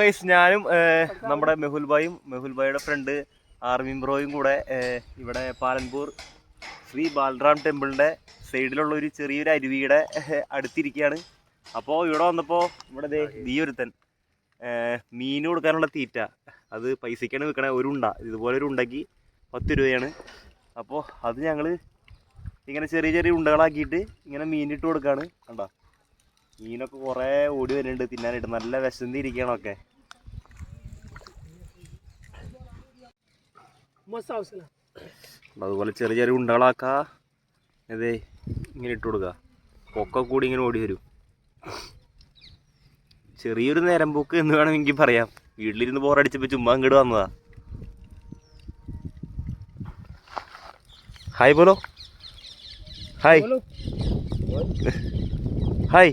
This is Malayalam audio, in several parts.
ഗൈസ് ഞാനും നമ്മുടെ മെഹുൽ ഭായിയുടെ ഫ്രണ്ട് ആർമി ബ്രോയും കൂടെ ഇവിടെ പാലൻപൂർ ശ്രീ ബാലറാം ടെമ്പിളിൻ്റെ സൈഡിലുള്ള ഒരു ചെറിയൊരു അരുവിയുടെ അടുത്തിരിക്കുകയാണ്. അപ്പോൾ ഇവിടെ വന്നപ്പോൾ ഇവിടെ ഈ ഒരുത്തൻ മീൻ കൊടുക്കാനുള്ള തീറ്റ അത് പൈസയ്ക്കാണ് വിൽക്കണേ. ഒരു ഉണ്ട ഇതുപോലെ ഒരു ഉണ്ടക്ക് 10 രൂപയാണ്. അപ്പോൾ അത് ഞങ്ങൾ ഇങ്ങനെ ചെറിയ ചെറിയ ഉണ്ടകളാക്കിയിട്ട് ഇങ്ങനെ മീനിട്ട് കൊടുക്കുകയാണ്. കണ്ടോ, മീനൊക്കെ കുറേ ഓടി വരുന്നുണ്ട് തിന്നാനായിട്ട്. നല്ല വിശന്നിരിക്കണമൊക്കെ. അതുപോലെ ചെറിയ ചെറിയ ഉണ്ടകളാക്കുക, അതെ ഇങ്ങനെ ഇട്ട് കൊടുക്കുക. ഒക്കെ കൂടി ഇങ്ങനെ ഓടി വരും. ചെറിയൊരു നേരം പോക്ക് എന്ന് വേണമെങ്കിൽ പറയാം. വീട്ടിലിരുന്ന് ബോറടിച്ചപ്പോൾ ചുമ്മാ ഇങ്ങോട്ട് വന്നതാ. ഹായ് ബോലോ, ഹായ് ഹായ്.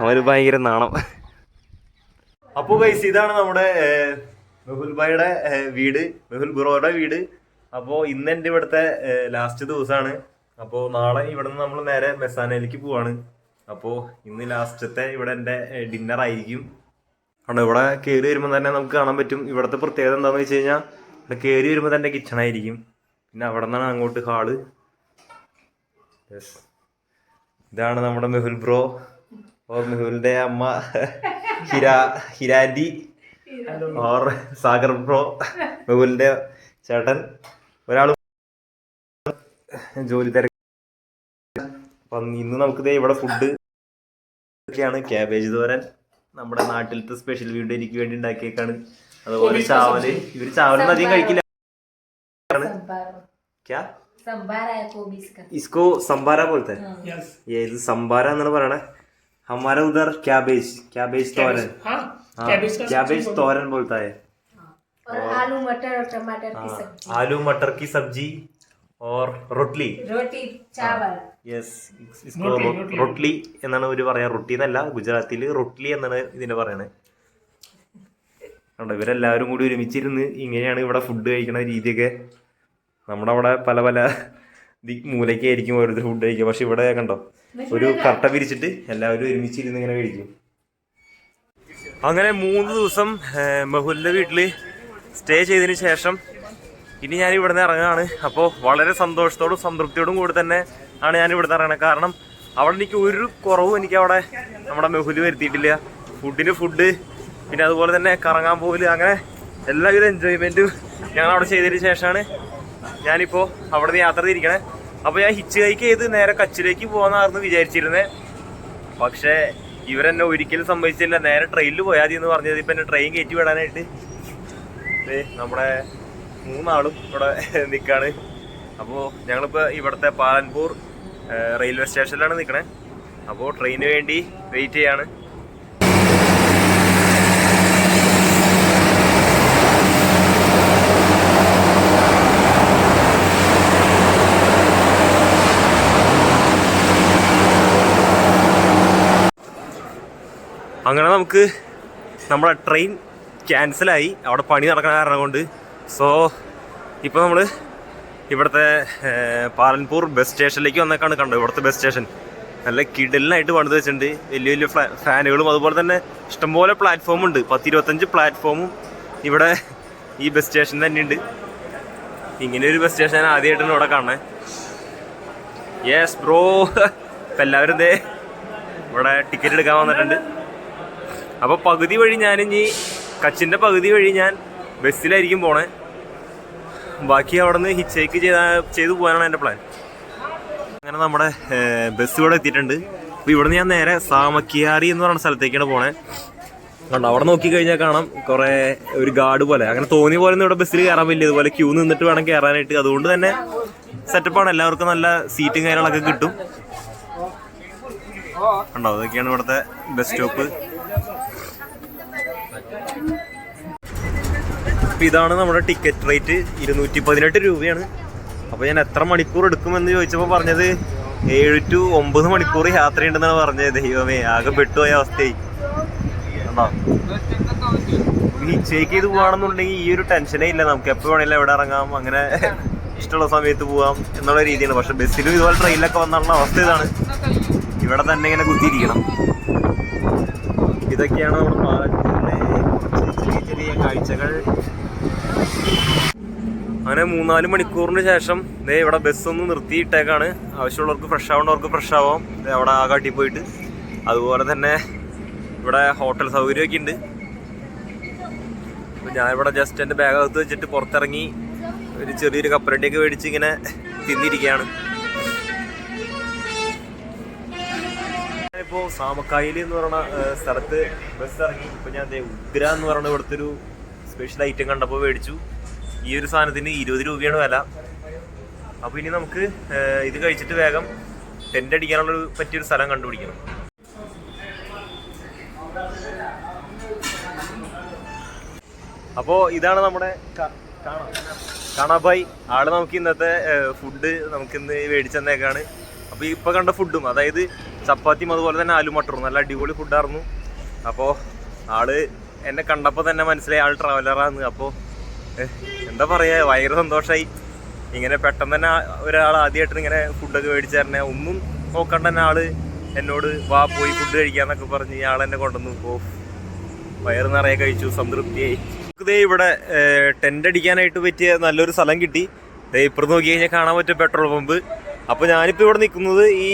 അവര് ഭയങ്കര നാണം. അപ്പോൾ ഗൈസ് ഇതാണ് നമ്മുടെ മെഹുൽ ഭായിയുടെ വീട്, മെഹുൽ ബ്രോയുടെ വീട്. അപ്പോൾ ഇന്ന് എൻ്റെ ഇവിടുത്തെ ലാസ്റ്റ് ദിവസമാണ്. അപ്പോൾ നാളെ ഇവിടെ നിന്ന് നമ്മൾ നേരെ മെസാനയിലേക്ക് പോവാണ്. അപ്പോൾ ഇന്ന് ലാസ്റ്റത്തെ ഇവിടെ എൻ്റെ ഡിന്നർ ആയിരിക്കും. കാരണം ഇവിടെ കയറി വരുമ്പോൾ തന്നെ നമുക്ക് കാണാൻ പറ്റും. ഇവിടുത്തെ പ്രത്യേകത എന്താണെന്ന് വെച്ച് കഴിഞ്ഞാൽ ഇവിടെ കയറി വരുമ്പോൾ തന്നെ കിച്ചണായിരിക്കും. പിന്നെ അവിടെ നിന്നാണ് അങ്ങോട്ട് ഹാള്. യെസ്, ഇതാണ് നമ്മുടെ മെഹുൽ ബ്രോ. और മെഹുലിന്റെ അമ്മ ഹിരാൻഡി और സാഗർ ബ്രോ, മെഹുലിന്റെ ചേട്ടൻ. ഒരാൾ ജോലി തിരക്ക്. അപ്പം ഇന്ന് നമുക്ക് ഇവിടെ ഫുഡ് ഒക്കെയാണ്. ക്യാബേജ് തോരൻ, നമ്മുടെ നാട്ടിലത്തെ സ്പെഷ്യൽ വീഡിയോ എനിക്ക് വേണ്ടി ഉണ്ടാക്കിയേക്കാണ്. അതുപോലെ ചാവല്. ഇവര് ചാവലൊന്നും അധികം കഴിക്കില്ല. क्या इसको संभारा बोलते हैं. ये संभारा എന്നാണ് പറയണേ. हमारा उधर कैबेज तोरन, कैबेज तोरन बोलता है. और आलू मटर और टमाटर की सब्जी, आलू मटर की सब्जी और रोटी चावल. യെസ്, इसको റൊട്ട്ലി എന്നാണ് ഇവര് പറയാ. റൊട്ടി എന്നല്ല, ഗുജറാത്തിൽ റൊട്ട്ലി എന്നാണ് ഇതിനെ പറയണേ. കണ്ടോ, ഇവരെല്ലാവരും കൂടി ഒരുമിച്ചിരുന്ന് ഇങ്ങനെയാണ് ഇവിടെ ഫുഡ് കഴിക്കുന്ന രീതിയൊക്കെ. നമ്മുടെ അവിടെ പല പല മൂലയ്ക്കായിരിക്കും ഓരോരുത്തർ ഫുഡ് കഴിക്കുക. പക്ഷെ ഇവിടെ കണ്ടോ, ഒരു കട്ട പിരിച്ചിട്ട് എല്ലാവരും ഒരുമിച്ചിരുന്ന് ഇങ്ങനെ കഴിക്കും. അങ്ങനെ 3 ദിവസം മെഹുലിൻ്റെ വീട്ടിൽ സ്റ്റേ ചെയ്തതിന് ശേഷം ഇനി ഞാൻ ഇവിടുന്ന് ഇറങ്ങുകയാണ്. അപ്പോൾ വളരെ സന്തോഷത്തോടും സംതൃപ്തിയോടും കൂടി തന്നെ ആണ് ഞാൻ ഇവിടുന്ന് ഇറങ്ങുന്നത്. കാരണം അവിടെ എനിക്ക് ഒരു കുറവും അവിടെ നമ്മുടെ മെഹുല് വരുത്തിയിട്ടില്ല. ഫുഡ്, പിന്നെ അതുപോലെ തന്നെ കറങ്ങാൻ പോകല്, അങ്ങനെ എല്ലാവിധ എൻജോയ്മെൻറ്റും ഞങ്ങൾ അവിടെ ചെയ്തതിന് ശേഷമാണ് ഞാനിപ്പോൾ അവിടെ നിന്ന് യാത്ര തിരിക്കണേ. അപ്പോൾ ഞാൻ ഹിച്ച് ഹൈക്ക് ചെയ്ത് നേരെ കച്ചിലേക്ക് പോകാമെന്നായിരുന്നു വിചാരിച്ചിരുന്നത്. പക്ഷേ ഇവരെന്നെ ഒരിക്കലും സമ്മതിച്ചില്ല. നേരെ ട്രെയിനിൽ പോയാൽ മതി എന്ന് പറഞ്ഞത്. ഇപ്പം എന്നെ ട്രെയിൻ കയറ്റി വിടാനായിട്ട് നമ്മുടെ 3 ആളും ഇവിടെ നിൽക്കുകയാണ്. അപ്പോൾ ഞങ്ങളിപ്പോൾ ഇവിടുത്തെ പാലൻപൂർ റെയിൽവേ സ്റ്റേഷനിലാണ് നിൽക്കണേ. അപ്പോൾ ട്രെയിനിന് വേണ്ടി വെയിറ്റ് ചെയ്യാണ്. അങ്ങനെ നമുക്ക് നമ്മുടെ ട്രെയിൻ ക്യാൻസലായി, അവിടെ പണി നടക്കുന്ന കാരണം കൊണ്ട്. സോ ഇപ്പോൾ നമ്മൾ ഇവിടുത്തെ പാലൻപൂർ ബസ് സ്റ്റേഷനിലേക്ക് വന്നേക്കാണ്. കണ്ടോ, ഇവിടുത്തെ ബസ് സ്റ്റേഷൻ നല്ല കിടലിനായിട്ട് പണിത് വെച്ചിട്ടുണ്ട്. വലിയ വലിയ ഫാനുകളും അതുപോലെ തന്നെ ഇഷ്ടംപോലെ പ്ലാറ്റ്ഫോമും ഉണ്ട്. 10-25 പ്ലാറ്റ്ഫോമും ഇവിടെ ഈ ബസ് സ്റ്റേഷൻ തന്നെ ഉണ്ട്. ഇങ്ങനെ ഒരു ബസ് സ്റ്റേഷൻ ആദ്യമായിട്ടാണ് ഇവിടെ കാണണേ. Yes bro. ഇപ്പം എല്ലാവരും ഇതേ ഇവിടെ ടിക്കറ്റ് എടുക്കാൻ വന്നിട്ടുണ്ട്. അപ്പോൾ പകുതി വഴി ഞാനിനി കച്ചിൻ്റെ പകുതി വഴി ഞാൻ ബസ്സിലായിരിക്കും പോണേ. ബാക്കി അവിടെ നിന്ന് ഹിച്ച് ഹൈക്ക് ചെയ്തു പോകാനാണ് എൻ്റെ പ്ലാൻ. അങ്ങനെ നമ്മുടെ ബസ് ഇവിടെ എത്തിയിട്ടുണ്ട്. അപ്പോൾ ഇവിടെ നിന്ന് ഞാൻ നേരെ സാമക്കിയാറി എന്ന് പറയുന്ന സ്ഥലത്തേക്കാണ് പോണേ. കണ്ടോ, അവിടെ നോക്കിക്കഴിഞ്ഞാൽ കാണാം കുറേ ഒരു ഗാർഡ് പോലെ, അങ്ങനെ തോന്നിയ പോലെ ഒന്നും ഇവിടെ ബസ്സിൽ കയറാൻ പറ്റില്ല. ഇതുപോലെ ക്യൂ നിന്നിട്ട് വേണം കയറാനായിട്ട്. അതുകൊണ്ട് തന്നെ സെറ്റപ്പാണ്. എല്ലാവർക്കും നല്ല സീറ്റും കാര്യങ്ങളൊക്കെ കിട്ടും. കണ്ടോ, അതൊക്കെയാണ് ഇവിടുത്തെ ബസ് സ്റ്റോപ്പ്. ഇതാണ് നമ്മുടെ ടിക്കറ്റ് റേറ്റ്. 218 രൂപയാണ്. അപ്പോൾ ഞാൻ എത്ര മണിക്കൂർ എടുക്കുമെന്ന് ചോദിച്ചപ്പോൾ പറഞ്ഞത് 7 to 9 മണിക്കൂർ യാത്രയുണ്ടെന്നാണ് പറഞ്ഞത്. ദൈവമേ, ആകെ പെട്ടുപോയ അവസ്ഥയായി. കണ്ടോ, ഹിച്ച് ചെയ്ത് പോവാണെന്നുണ്ടെങ്കിൽ ഈ ഒരു ടെൻഷനേ ഇല്ല. നമുക്ക് എപ്പോൾ വേണമെങ്കിലും എവിടെ ഇറങ്ങാം, അങ്ങനെ ഇഷ്ടമുള്ള സമയത്ത് പോവാം എന്നുള്ള രീതിയാണ്. പക്ഷെ ബസ്സിലും ഇതുപോലെ ട്രെയിനിലൊക്കെ വന്നുള്ള അവസ്ഥ ഇതാണ്. ഇവിടെ തന്നെ ഇങ്ങനെ കുത്തിയിരിക്കണം. ഇതൊക്കെയാണ് നമ്മുടെ പാലക്കാടിലെ കുറച്ച് ചെറിയ ചെറിയ കാഴ്ചകൾ. അങ്ങനെ 3-4 മണിക്കൂറിന് ശേഷം ദേ ഇവിടെ ബസ്സൊന്ന് നിർത്തിയിട്ടേക്കാണ്. ആവശ്യമുള്ളവർക്ക് ഫ്രഷ് ആവേണ്ടവർക്ക് ഫ്രഷ് ആവാം അവിടെ ആ കാട്ടി പോയിട്ട്. അതുപോലെ തന്നെ ഇവിടെ ഹോട്ടൽ സൗകര്യമൊക്കെ ഉണ്ട്. അപ്പോൾ ഞാനിവിടെ ജസ്റ്റ് എൻ്റെ ബാഗ് അകത്ത് വെച്ചിട്ട് പുറത്തിറങ്ങി ഒരു ചെറിയൊരു കപ്പലണ്ടിയൊക്കെ മേടിച്ച് ഇങ്ങനെ തിന്നിരിക്കുകയാണ്. ഇപ്പോൾ സാമക്കായിൽ എന്ന് പറയുന്ന സ്ഥലത്ത് ബസ് ഇറങ്ങി. ഇപ്പോൾ ഞാൻ ഉഗ്ര എന്ന് പറയുന്ന ഇവിടുത്തെ ഒരു സ്പെഷ്യൽ ഐറ്റം കണ്ടപ്പോൾ മേടിച്ചു. ഈ ഒരു സാധനത്തിന് 20 രൂപയാണ് വില. അപ്പോൾ ഇനി നമുക്ക് ഇത് കഴിച്ചിട്ട് വേഗം ടെൻ്റ് അടിക്കാനുള്ളൊരു പറ്റിയൊരു സ്ഥലം കണ്ടുപിടിക്കണം. അപ്പോൾ ഇതാണ് നമ്മുടെ കാണാബായി. ആള് നമുക്ക് ഇന്നത്തെ ഫുഡ് നമുക്കിന്ന് മേടിച്ചെന്നേക്കാണ്. അപ്പോൾ ഇപ്പോൾ കണ്ട ഫുഡും, അതായത് ചപ്പാത്തിയും അതുപോലെ തന്നെ ആലു മട്ടറും നല്ല അടിപൊളി ഫുഡായിരുന്നു. അപ്പോൾ ആള് എന്നെ കണ്ടപ്പോൾ തന്നെ മനസ്സിലായി ആൾ ട്രാവലറാണ്. അപ്പോൾ എന്താ പറയുക, ഭയങ്കര സന്തോഷമായി. ഇങ്ങനെ പെട്ടെന്ന് തന്നെ ഒരാൾ ആദ്യമായിട്ട് ഇങ്ങനെ ഫുഡൊക്കെ മേടിച്ചു തരണേ, ഒന്നും നോക്കണ്ട തന്നെ ആള് എന്നോട് വാ പോയി ഫുഡ് കഴിക്കാന്നൊക്കെ പറഞ്ഞ് ആൾ എന്നെ കൊണ്ടുവന്നു. ഓ, വയറ് നിറയെ കഴിച്ചു, സംതൃപ്തിയായി. ഇതേ ഇവിടെ ടെൻ്റ് അടിക്കാനായിട്ട് പറ്റിയ നല്ലൊരു സ്ഥലം കിട്ടി. ഇപ്പുറത്ത് നോക്കി കഴിഞ്ഞാൽ കാണാൻ പറ്റിയ പെട്രോൾ പമ്പ്. അപ്പോൾ ഞാനിപ്പോൾ ഇവിടെ നിൽക്കുന്നത് ഈ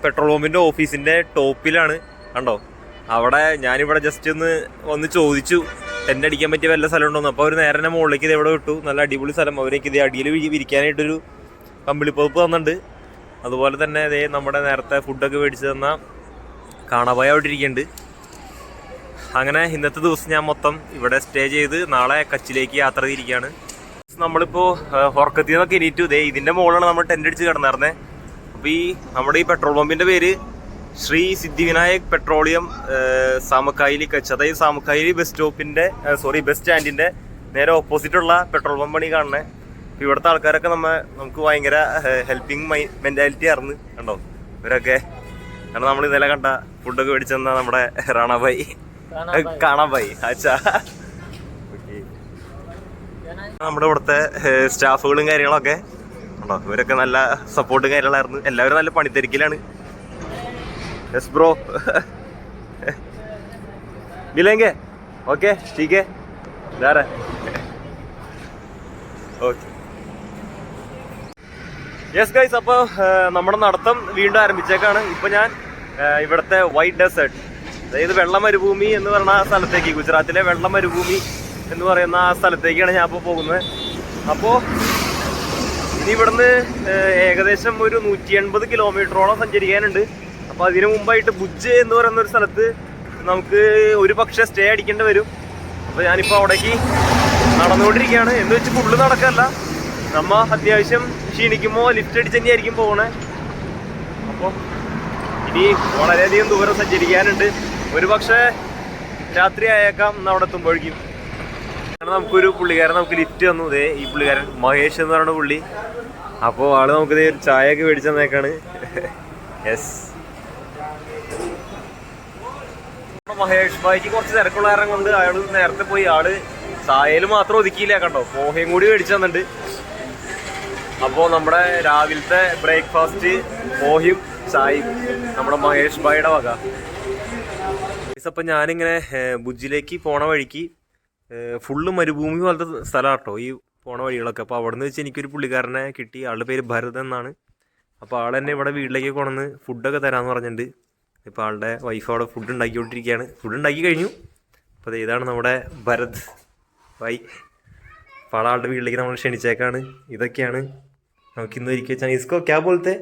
പെട്രോൾ പമ്പിൻ്റെ ഓഫീസിൻ്റെ ടോപ്പിലാണ്. കണ്ടോ, അവിടെ ഞാനിവിടെ ജസ്റ്റ് ഒന്ന് ചോദിച്ചു ടെൻ്റ് അടിക്കാൻ പറ്റിയ വല്ല സ്ഥലം ഉണ്ടോന്ന്. അപ്പോൾ അവർ നേരെ തന്നെ മുകളിലേക്ക് ഇത് എവിടെ വിട്ടു. നല്ല അടിപൊളി സ്ഥലം. അവരേക്ക് ഇത് അടിയിൽ വിരിക്കാനായിട്ടൊരു കമ്പിളിപ്പുതപ്പ് തന്നിട്ടുണ്ട്. അതുപോലെ തന്നെ ഇതേ നമ്മുടെ നേരത്തെ ഫുഡൊക്കെ മേടിച്ച് തന്ന കാണാബായി അവിടെ ഇരിക്കുന്നുണ്ട്. അങ്ങനെ ഇന്നത്തെ ദിവസം ഞാൻ മൊത്തം ഇവിടെ സ്റ്റേ ചെയ്ത് നാളെ കച്ചിലേക്ക് യാത്ര ചെയ്തിരിക്കുകയാണ്. നമ്മളിപ്പോൾ ഹൊർക്കത്തിൽ നിന്നൊക്കെ എണീറ്റു. ഇതേ ഇതിൻ്റെ മുകളിലാണ് നമ്മൾ ടെൻ്റ് അടിച്ച് കിടന്നിരുന്നത്. അപ്പോൾ ഈ നമ്മുടെ ഈ പെട്രോൾ പമ്പിൻ്റെ പേര് ശ്രീ സിദ്ധിവിനായക് പെട്രോളിയം സാമക്കായിലി കച്ച്. അതായത് സാമക്കായിലി ബസ് സ്റ്റാൻഡിൻ്റെ നേരെ ഓപ്പോസിറ്റുള്ള പെട്രോൾ പമ്പാണ് ഈ കാണുന്നത്. അപ്പോൾ ഇവിടുത്തെ ആൾക്കാരൊക്കെ നമുക്ക് ഭയങ്കര ഹെൽപ്പിംഗ് മെൻറ്റാലിറ്റി ആയിരുന്നു. കണ്ടോ ഇവരൊക്കെ. കാരണം നമ്മൾ ഇന്നലെ കണ്ട ഫുഡൊക്കെ മേടിച്ചു തന്ന നമ്മുടെ റാണാബായി കാണാബായി. അച്ഛാ, ഓക്കെ. നമ്മുടെ ഇവിടുത്തെ സ്റ്റാഫുകളും കാര്യങ്ങളൊക്കെ ഉണ്ടോ, ഇവരൊക്കെ നല്ല സപ്പോർട്ടും കാര്യങ്ങളായിരുന്നു. എല്ലാവരും നല്ല പണിത്തിരക്കിലാണ്. യെസ് ബ്രോ, മിലേങ്കെ ഓക്കെ ടീക്കെ ധാരാ ഓക്കെ. യെസ് ഗൈസ്, അപ്പോൾ നമ്മുടെ നടത്തം വീണ്ടും ആരംഭിച്ചേക്കാണ്. ഇപ്പോൾ ഞാൻ ഇവിടുത്തെ വൈറ്റ് ഡെസേർട്ട്, അതായത് വെള്ള മരുഭൂമി എന്ന് പറയുന്ന ആ സ്ഥലത്തേക്ക്, ഗുജറാത്തിലെ വെള്ള മരുഭൂമി എന്ന് പറയുന്ന ആ സ്ഥലത്തേക്കാണ് ഞാൻ ഇപ്പോൾ പോകുന്നത്. അപ്പോൾ ഇനി ഇവിടുന്ന് ഏകദേശം ഒരു 180 കിലോമീറ്ററോളം സഞ്ചരിക്കാനുണ്ട്. അപ്പോൾ അതിനു മുമ്പായിട്ട് ഭുജ് എന്ന് പറയുന്ന ഒരു സ്ഥലത്ത് നമുക്ക് ഒരു പക്ഷേ സ്റ്റേ അടിക്കേണ്ടി വരും. അപ്പോൾ ഞാനിപ്പോൾ അവിടേക്ക് നടന്നുകൊണ്ടിരിക്കുകയാണ്. എന്ന് വെച്ച് ഫുള്ള് നടക്കല്ല, നമ്മ അത്യാവശ്യം ക്ഷീണിക്കുമ്പോൾ ലിഫ്റ്റ് അടിച്ച് തന്നെയായിരിക്കും പോകണേ. അപ്പോൾ ഇനി വളരെയധികം ദൂരം സഞ്ചരിക്കാനുണ്ട്. ഒരു പക്ഷേ രാത്രി ആയേക്കാം അവിടെ എത്തുമ്പോഴേക്കും. അങ്ങനെ നമുക്കൊരു പുള്ളിക്കാരൻ നമുക്ക് ലിഫ്റ്റ് തന്നു. ഇതേ ഈ പുള്ളിക്കാരൻ മഹേഷ് എന്ന് പറയുന്ന പുള്ളി. അപ്പോൾ ആള് നമുക്കിതേ ഒരു ചായയൊക്കെ മേടിച്ചു തന്നേക്കാണ്. യെസ്, മഹേഷ് ഭായിക്ക് കുറച്ച് തിരക്കുള്ള കാരണം കൊണ്ട് അയാൾ നേരത്തെ പോയി. ആള് ചായയിൽ മാത്രം ഒതുക്കിയില്ല, കണ്ടോ പോഹയും കൂടി മേടിച്ചു തന്നിട്ടുണ്ട്. അപ്പോൾ നമ്മുടെ രാവിലത്തെ ബ്രേക്ക്ഫാസ്റ്റ് പോഹയും ചായയും നമ്മുടെ മഹേഷ് ഭായിയുടെ വക. അപ്പം ഞാനിങ്ങനെ ഭുജിലേക്ക് പോണ വഴിക്ക് ഫുള്ള് മരുഭൂമി പോലത്തെ സ്ഥലമാണ് കേട്ടോ ഈ പോണ വഴികളൊക്കെ. അപ്പോൾ അവിടെ നിന്ന് വെച്ച് എനിക്കൊരു പുള്ളിക്കാരനെ കിട്ടി. ആളുടെ പേര് ഭരത് എന്നാണ്. അപ്പോൾ ആൾ എന്നെ ഇവിടെ വീട്ടിലേക്ക് കൊണ്ടുവന്ന് ഫുഡൊക്കെ തരാമെന്ന് പറഞ്ഞിട്ടുണ്ട്. ഇപ്പോൾ ആളുടെ വൈഫ് അവിടെ ഫുഡ് ഉണ്ടാക്കിക്കൊണ്ടിരിക്കുകയാണ്. ഫുഡ് ഉണ്ടാക്കി കഴിഞ്ഞു. അപ്പോൾ ഇതാണ് നമ്മുടെ ഭരത് ഭായ്. അപ്പോൾ ആളുടെ വീട്ടിലേക്ക് നമ്മൾ ക്ഷണിച്ചേക്കാണ്. ഇതൊക്കെയാണ് നമുക്കിന്ന് ഒരുക്കി വെച്ചാൽ. ഇസ്കോ ക്യാ ബോൾത്തെ?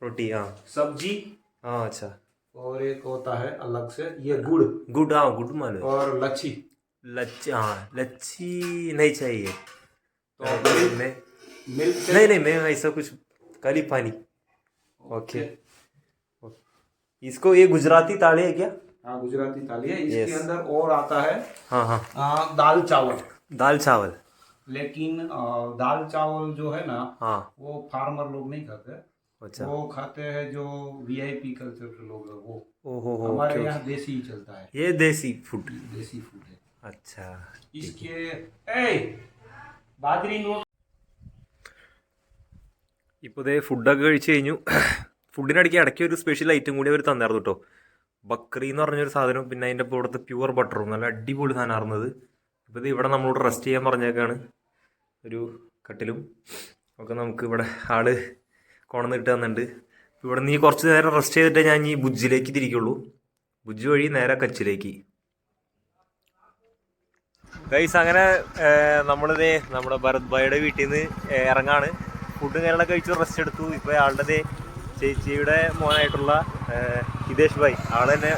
रोटी हाँ, सब्जी हाँ, अच्छा। और एक होता है अलग से ये गुड़ हाँ गुड़ मालूम। और लच्छी हाँ, लच्छी नहीं चाहिए तो मिल्क नहीं मैं ऐसा कुछ खाली पानी। ओके। इसको ये गुजराती थाली है क्या? हाँ, गुजराती थाली है। इसके अंदर और आता है हाँ दाल चावल। लेकिन दाल चावल जो है ना, हाँ, वो फार्मर लोग नहीं खाते। अच्छा, वो खाते हैं जो वीआईपी कल्चर के लोग हैं वो। ओहो, हमारे यहाँ देसी ही चलता है। ये देसी फूड है। अच्छा। इसके बाजरी नो ഇപ്പോൾ ഇതേ ഫുഡൊക്കെ കഴിച്ച് കഴിഞ്ഞു. ഫുഡിനിടയ്ക്ക് ഇടയ്ക്ക് ഒരു സ്പെഷ്യൽ ഐറ്റം കൂടി അവർ തന്നായിരുന്നു കേട്ടോ. ബക്രി എന്ന് പറഞ്ഞൊരു സാധനവും പിന്നെ അതിൻ്റെ ഇപ്പോൾ ഇവിടുത്തെ പ്യുവർ ബട്ടറും നല്ല അടിപൊളി സാധനം ആയിരുന്നത്. ഇപ്പോൾ ഇത് ഇവിടെ നമ്മളോട് റെസ്റ്റ് ചെയ്യാൻ പറഞ്ഞേക്കാണ്. ഒരു കട്ടിലും ഒക്കെ നമുക്ക് ഇവിടെ ആള് കൊണ്ടുവന്നിട്ട് തന്നിട്ടുണ്ട്. ഇവിടെ നിന്ന് കുറച്ച് നേരം റെസ്റ്റ് ചെയ്തിട്ടേ ഞാൻ ഈ ഭുജിലേക്ക് തിരിക്കുള്ളൂ. ഭുജ് വഴി നേരെ കച്ചിലേക്ക്. ഗൈസ് അങ്ങനെ നമ്മളിതേ നമ്മുടെ ഭരത് ഭായിയുടെ വീട്ടിൽ നിന്ന് ഇറങ്ങാണ്. ഫുഡും കാര്യങ്ങളൊക്കെ കഴിച്ച് റെസ്റ്റ് എടുത്തു. ഇപ്പോൾ ആളുടെ ചേച്ചിയുടെ മോനായിട്ടുള്ള ഹിതേഷ് ഭായ് ആൾ തന്നെ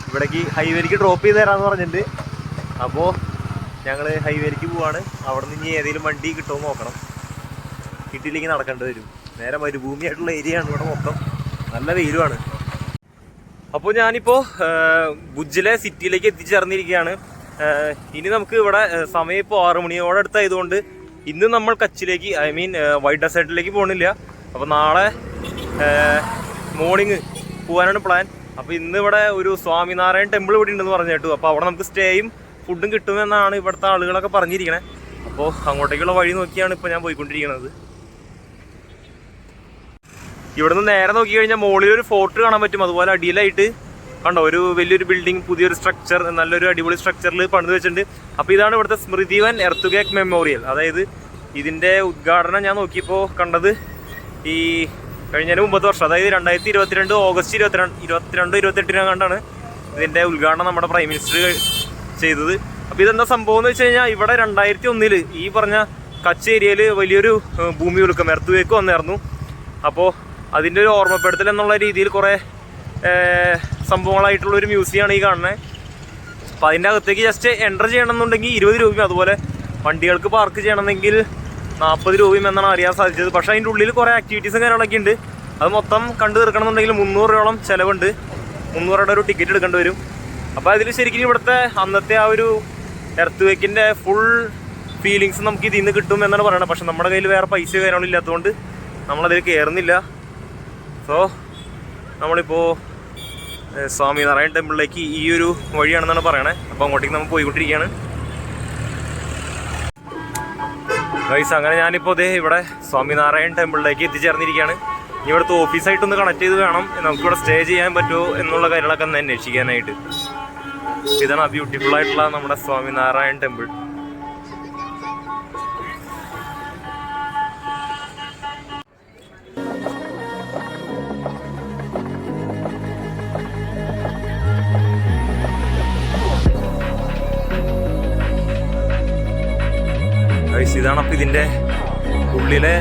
ഇവിടേക്ക് ഹൈവേക്ക് ഡ്രോപ്പ് ചെയ്ത് തരാമെന്ന് പറഞ്ഞിട്ടുണ്ട്. അപ്പോൾ ഞങ്ങൾ ഹൈവേക്ക് പോവാണ്. അവിടെ നിന്ന് ഇനി ഏതെങ്കിലും വണ്ടി കിട്ടുമോ നോക്കണം. കിട്ടിയില്ലെങ്കിൽ നടക്കേണ്ടി വരും. നേരെ മരുഭൂമിയായിട്ടുള്ള ഏരിയ ആണ് ഇവിടെ മൊത്തം. നല്ല വെയിലുമാണ്. അപ്പോൾ ഞാനിപ്പോൾ ഭുജിലെ സിറ്റിയിലേക്ക് എത്തിച്ചേർന്നിരിക്കുകയാണ്. ഇനി നമുക്ക് ഇവിടെ സമയം ഇപ്പോൾ 6 മണിയോടെ അടുത്തായതുകൊണ്ട് ഇന്ന് നമ്മൾ കച്ചിലേക്ക് വൈറ്റ് ഡെസേർട്ടിലേക്ക് പോകണില്ല. അപ്പോൾ നാളെ മോർണിംഗ് പോകാനാണ് പ്ലാൻ. അപ്പോൾ ഇന്ന് ഇവിടെ ഒരു സ്വാമിനാരായൺ ടെമ്പിൾ ഇവിടെ ഉണ്ടെന്ന് പറഞ്ഞു കേട്ടു. അപ്പോൾ അവിടെ നമുക്ക് സ്റ്റേയും ഫുഡും കിട്ടുമെന്നാണ് ഇവിടുത്തെ ആളുകളൊക്കെ പറഞ്ഞിരിക്കണേ. അപ്പോൾ അങ്ങോട്ടേക്കുള്ള വഴി നോക്കിയാണ് ഇപ്പോൾ ഞാൻ പോയിക്കൊണ്ടിരിക്കുന്നത്. ഇവിടുന്ന് നേരെ നോക്കി കഴിഞ്ഞാൽ മുകളിൽ ഒരു ഫോർട്ട് കാണാൻ പറ്റും. അതുപോലെ അടിയിലായിട്ട് കണ്ടോ ഒരു വലിയൊരു ബിൽഡിംഗ്, പുതിയൊരു സ്ട്രക്ചർ, നല്ലൊരു അടിപൊളി സ്ട്രക്ചറിൽ പണിത് വെച്ചിട്ടുണ്ട്. അപ്പോൾ ഇതാണ് ഇവിടുത്തെ സ്മൃതിവൻ എർത്തുഗേക്ക് മെമ്മോറിയൽ. അതായത് ഇതിൻ്റെ ഉദ്ഘാടനം ഞാൻ നോക്കിയപ്പോൾ കണ്ടത് ഈ കഴിഞ്ഞതിന് മുമ്പത്തെ വർഷം, അതായത് 2022 ഓഗസ്റ്റ് 22-28 കണ്ടാണ് ഇതിൻ്റെ ഉദ്ഘാടനം നമ്മുടെ പ്രൈം മിനിസ്റ്റർ ചെയ്തത്. അപ്പോൾ ഇതെന്താ സംഭവം എന്ന് വെച്ച് കഴിഞ്ഞാൽ ഇവിടെ 2001 ഈ പറഞ്ഞ കച്ച് ഏരിയയിൽ വലിയൊരു ഭൂമി കുലുക്കം എർത്തുഗേക്ക് വന്നായിരുന്നു. അപ്പോൾ അതിൻ്റെ ഒരു ഓർമ്മപ്പെടുത്തൽ എന്നുള്ള രീതിയിൽ കുറേ സംഭവങ്ങളായിട്ടുള്ളൊരു മ്യൂസിയമാണ് ഈ കാണുന്നത്. അപ്പോൾ അതിൻ്റെ അകത്തേക്ക് ജസ്റ്റ് എൻ്റർ ചെയ്യണമെന്നുണ്ടെങ്കിൽ 20 രൂപയും, അതുപോലെ വണ്ടികൾക്ക് പാർക്ക് ചെയ്യണമെങ്കിൽ 40 രൂപയും എന്നാണ് അറിയാൻ സാധിച്ചത്. പക്ഷേ അതിൻ്റെ ഉള്ളിൽ കുറേ ആക്ടിവിറ്റീസും കാര്യങ്ങളൊക്കെ ഉണ്ട്. അത് മൊത്തം കണ്ടു തീർക്കണമെന്നുണ്ടെങ്കിൽ 300 രൂപയോളം ചിലവുണ്ട്. 300 രൂപയുടെ ഒരു ടിക്കറ്റ് എടുക്കേണ്ടി വരും. അപ്പോൾ അതിൽ ശരിക്കും ഇവിടുത്തെ അന്നത്തെ ആ ഒരു എർത്തുവേക്കിൻ്റെ ഫുൾ ഫീലിങ്സ് നമുക്ക് ഇതിൽ നിന്ന് കിട്ടും എന്നാണ് പറയുന്നത്. പക്ഷെ നമ്മുടെ കയ്യിൽ വേറെ പൈസ കാര്യങ്ങളില്ലാത്തതുകൊണ്ട് നമ്മളതിൽ കയറുന്നില്ല. സോ നമ്മളിപ്പോൾ സ്വാമിനാരായൺ ടെമ്പിളിലേക്ക് ഈ ഒരു വഴിയാണെന്നാണ് പറയണേ. അപ്പോൾ അങ്ങോട്ടേക്ക് നമ്മൾ പോയിക്കൊണ്ടിരിക്കുകയാണ്. ഗൈസ് അങ്ങനെ ഞാനിപ്പോൾ അതേ ഇവിടെ സ്വാമിനാരായൺ ടെമ്പിളിലേക്ക് എത്തിച്ചേർന്നിരിക്കുകയാണ്. ഇവിടുത്തെ ഓഫീസായിട്ടൊന്ന് കണക്ട് ചെയ്ത് വേണം നമുക്കിവിടെ സ്റ്റേ ചെയ്യാൻ പറ്റുമോ എന്നുള്ള കാര്യങ്ങളൊക്കെ ഒന്ന് അന്വേഷിക്കാനായിട്ട്. ഇതാണ് ആ ബ്യൂട്ടിഫുൾ ആയിട്ടുള്ള നമ്മുടെ സ്വാമിനാരായൺ ടെമ്പിൾ. ഇതാണ് അപ്പം ഇതിൻ്റെ ഉള്ളിലെ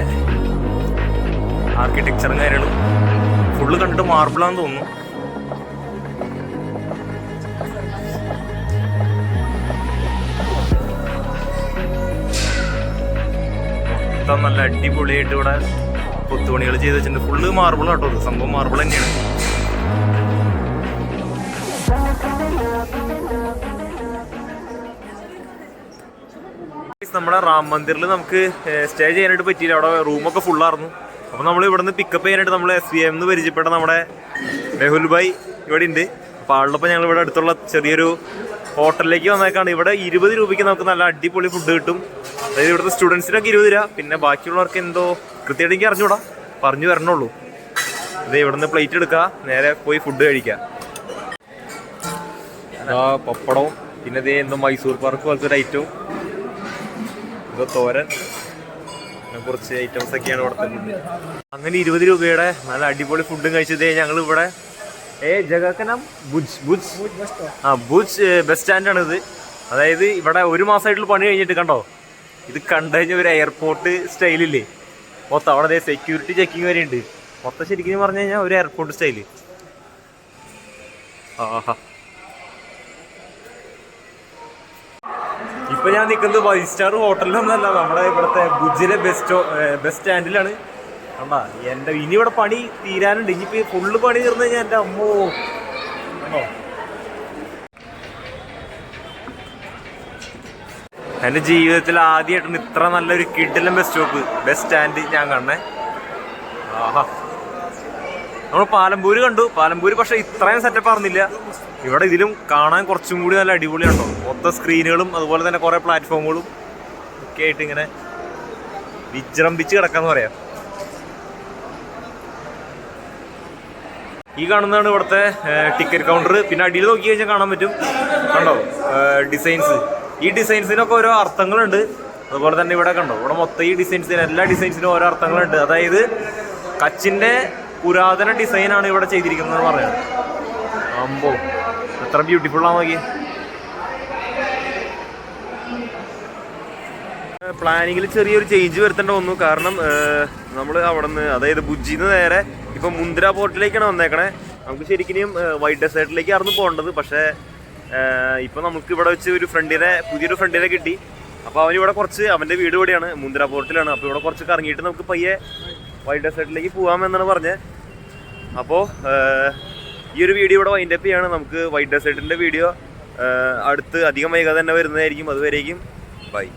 ആർക്കിടെക്ചറും കാര്യങ്ങളും. ഫുള്ള് കണ്ടിട്ട് മാർബിളാന്ന് തോന്നുന്നു. മൊത്തം നല്ല അടിപൊളിയായിട്ട് ഇവിടെ കൊത്തുപണികൾ ചെയ്ത് വെച്ചിട്ടുണ്ട്. ഫുള്ള് മാർബിൾ കേട്ടോ. സംഭവം മാർബിൾ തന്നെയാണ്. നമ്മുടെ റാം മന്ദിറിൽ നമുക്ക് സ്റ്റേ ചെയ്യാനായിട്ട് പറ്റിയില്ല. അവിടെ റൂമൊക്കെ ഫുള്ളായിരുന്നു. അപ്പോൾ നമ്മൾ ഇവിടെ നിന്ന് പിക്കപ്പ് ചെയ്യാനായിട്ട് നമ്മൾ SVM എന്ന് പരിചയപ്പെട്ട നമ്മുടെ മെഹുൽ ഭായ് ഇവിടെ ഉണ്ട്. അപ്പോൾ ആളുടെപ്പോൾ ഞങ്ങൾ ഇവിടെ അടുത്തുള്ള ചെറിയൊരു ഹോട്ടലിലേക്ക് വന്നേക്കാണ്. ഇവിടെ 20 രൂപയ്ക്ക് നമുക്ക് നല്ല അടിപൊളി ഫുഡ് കിട്ടും. അതായത് ഇവിടുത്തെ സ്റ്റുഡൻസിനൊക്കെ 20 രൂപ, പിന്നെ ബാക്കിയുള്ളവർക്ക് എന്തോ കൃത്യമായിട്ട് എനിക്ക് അറിഞ്ഞൂടാ, പറഞ്ഞു വരണുള്ളൂ. അതെ ഇവിടെ നിന്ന് പ്ലേറ്റ് എടുക്കുക, നേരെ പോയി ഫുഡ് കഴിക്കുക. പപ്പടവും പിന്നെ ഇതേ എന്തോ മൈസൂർ പാർക്ക് പോലത്തെ ഒരു ഐറ്റവും, തോരൻ, കുറച്ച് ഐറ്റംസ് ഒക്കെയാണ് ഇവിടുത്തെ ഫുഡ്. അങ്ങനെ 20 രൂപയുടെ നല്ല അടിപൊളി ഫുഡും കഴിച്ചതേ ഞങ്ങൾ ഇവിടെ ഭുജ് ബസ് സ്റ്റാൻഡാണ് ഇത്. അതായത് ഇവിടെ 1 മാസമായിട്ടുള്ള പണി കഴിഞ്ഞിട്ട് കണ്ടോ, ഇത് കണ്ടു കഴിഞ്ഞാൽ ഒരു എയർപോർട്ട് സ്റ്റൈലില്ലേ മൊത്തം. അവിടെ സെക്യൂരിറ്റി ചെക്കിങ് വരെ ഉണ്ട്. മൊത്തം ശരിക്കും പറഞ്ഞു കഴിഞ്ഞാൽ ഒരു എയർപോർട്ട് സ്റ്റൈല്. ആഹാ. ഇപ്പൊ ഞാൻ നിൽക്കുന്നത് 5 സ്റ്റാർ ഹോട്ടലിലൊന്നല്ല, നമ്മുടെ ഇവിടുത്തെ ഭുജിലെ ബസ് സ്റ്റാൻഡിലാണ്. കണ്ടാ എൻ്റെ ഇനി ഇവിടെ പണി തീരാനുണ്ട്. ഇനിയിപ്പോൾ ഫുള്ള് പണി തീർന്നു കഴിഞ്ഞാൽ എൻ്റെ അമ്മോ. കണ്ടോ എൻ്റെ ജീവിതത്തിൽ ആദ്യമായിട്ടാണ് ഇത്ര നല്ലൊരു കിടിലൻ ബസ് സ്റ്റാൻഡ് ഞാൻ കാണണേ. ആഹാ. നമ്മൾ പാലമ്പൂര് കണ്ടു. പാലമ്പൂര് പക്ഷെ ഇത്രയും സെറ്റപ്പ് ആയിരുന്നില്ല. ഇവിടെ ഇതിലും കാണാൻ കുറച്ചും കൂടി നല്ല അടിപൊളിയാണോ. മൊത്തം സ്ക്രീനുകളും അതുപോലെ തന്നെ കുറേ പ്ലാറ്റ്ഫോമുകളും ഒക്കെ ആയിട്ട് ഇങ്ങനെ വിജൃംഭിച്ച് കിടക്കാന്ന് പറയാം. ഈ കാണുന്നതാണ് ഇവിടുത്തെ ടിക്കറ്റ് കൗണ്ടർ. പിന്നെ അടിയിൽ നോക്കി കഴിഞ്ഞാൽ കാണാൻ പറ്റും, കണ്ടോ ഡിസൈൻസ്. ഈ ഡിസൈൻസിനൊക്കെ ഓരോ അർത്ഥങ്ങളുണ്ട്. അതുപോലെ തന്നെ ഇവിടെ കണ്ടോ, ഇവിടെ മൊത്തം ഈ ഡിസൈൻസിന് എല്ലാ ഡിസൈൻസിനും ഓരോ അർത്ഥങ്ങളുണ്ട്. അതായത് കച്ചിൻ്റെ പുരാതന ഡിസൈനാണ് ഇവിടെ ചെയ്തിരിക്കുന്നത് പറയാം. അമ്പോ എത്ര ബ്യൂട്ടിഫുൾ ആണെന്ന് നോക്കി. പ്ലാനിങ്ങിൽ ചെറിയൊരു ചേഞ്ച് വരുത്തേണ്ട വന്നു. കാരണം നമ്മൾ അവിടെ നിന്ന്, അതായത് ഭുജിന്ന് നേരെ ഇപ്പം മുന്ദ്ര പോർട്ടിലേക്കാണ് വന്നേക്കണേ. നമുക്ക് ശരിക്കും വൈറ്റ് ഡെസേർട്ടിലേക്ക് ആയിരുന്നു പോകേണ്ടത്. പക്ഷേ ഇപ്പം നമുക്ക് ഇവിടെ വെച്ച് പുതിയൊരു ഫ്രണ്ടിനെ കിട്ടി. അപ്പോൾ അവനിവിടെ കുറച്ച്, അവൻ്റെ വീട് ഇവിടെയാണ്, മുന്ദ്ര പോർട്ടിലാണ്. അപ്പോൾ ഇവിടെ കുറച്ച് കറങ്ങിയിട്ട് നമുക്ക് പയ്യെ വൈറ്റ് ഡെസേർട്ടിലേക്ക് പോകാമെന്നാണ് പറഞ്ഞത്. അപ്പോൾ ഈ ഒരു വീഡിയോ ഇവിടെ വൈൻഡപ്പ് ചെയ്യാണ്. നമുക്ക് വൈറ്റ് ഡെസേർട്ടിൻ്റെ വീഡിയോ അടുത്ത് അധികം വൈകാതെ തന്നെ വരുന്നതായിരിക്കും. അതുവരേക്കും ബൈ.